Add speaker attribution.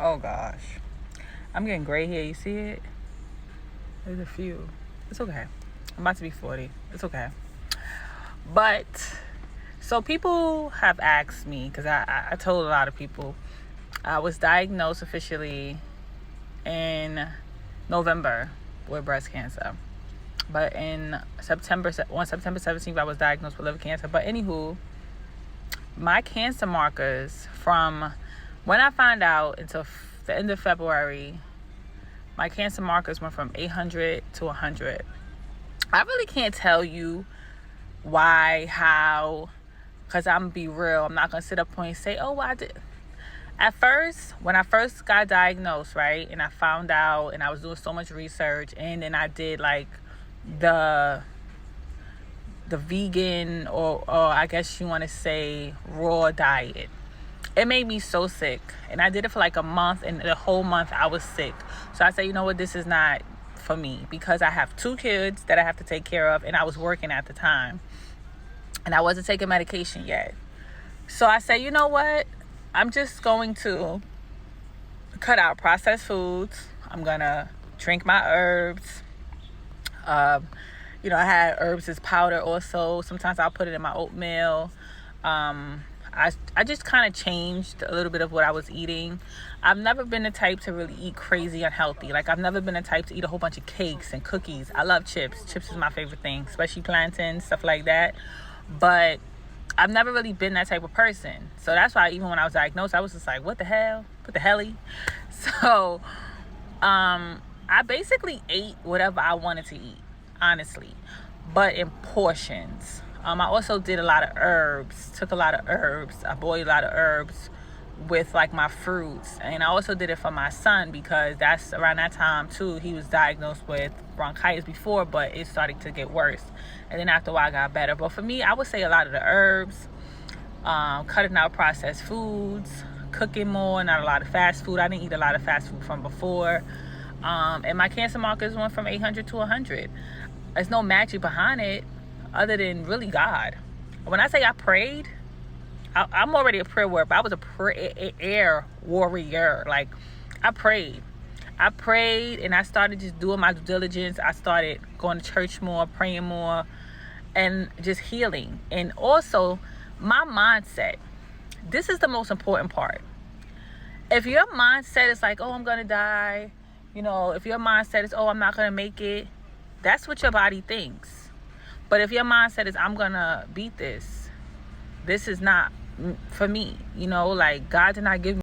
Speaker 1: Oh gosh, I'm getting gray hair. You see it? There's a few. It's okay. I'm about to be 40. It's okay. But so people have asked me, because I told a lot of people I was diagnosed officially in November with breast cancer. But on September 17th, I was diagnosed with liver cancer. But anywho, my cancer markers from when I found out until the end of February, my cancer markers went from 800 to 100. I really can't tell you why, how, because I'm going to be real. I'm not going to sit up and say, oh, I did. At first, when I first got diagnosed, right, and I found out, and I was doing so much research, and then I did like the vegan or I guess you want to say raw diet. It made me so sick, and I did it for like a month, and the whole month I was sick. So I said, you know what, this is not for me, because I have 2 kids that I have to take care of, and I was working at the time, and I wasn't taking medication yet. So I said, you know what, I'm just going to cut out processed foods. I'm gonna drink my herbs. I had herbs as powder also. Sometimes I'll put it in my oatmeal. I just kind of changed a little bit of what I was eating. I've never been the type to really eat crazy unhealthy. Like, I've never been the type to eat a whole bunch of cakes and cookies. I love chips. Chips is my favorite thing, especially plantains, stuff like that. But I've never really been that type of person. So that's why even when I was diagnosed, I was just like, what the hell? What the helly? So I basically ate whatever I wanted to eat, honestly, but in portions. I also did a lot of herbs, took a lot of herbs. I boiled a lot of herbs with like my fruits. And I also did it for my son, because that's around that time too. He was diagnosed with bronchitis before, but it started to get worse. And then after a while, I got better. But for me, I would say a lot of the herbs, cutting out processed foods, cooking more, not a lot of fast food. I didn't eat a lot of fast food from before. And my cancer markers went from 800 to 100. There's no magic behind it other than really God. When I say I prayed, I'm already a prayer warrior, but I was a prayer warrior. Like, I prayed, and I started just doing my due diligence. I started going to church more, praying more, and just healing. And also, my mindset. This is the most important part. If your mindset is like, oh, I'm gonna die, if your mindset is, oh, I'm not gonna make it, that's what your body thinks. But if your mindset is, I'm gonna beat this is not for me. Like, God did not give me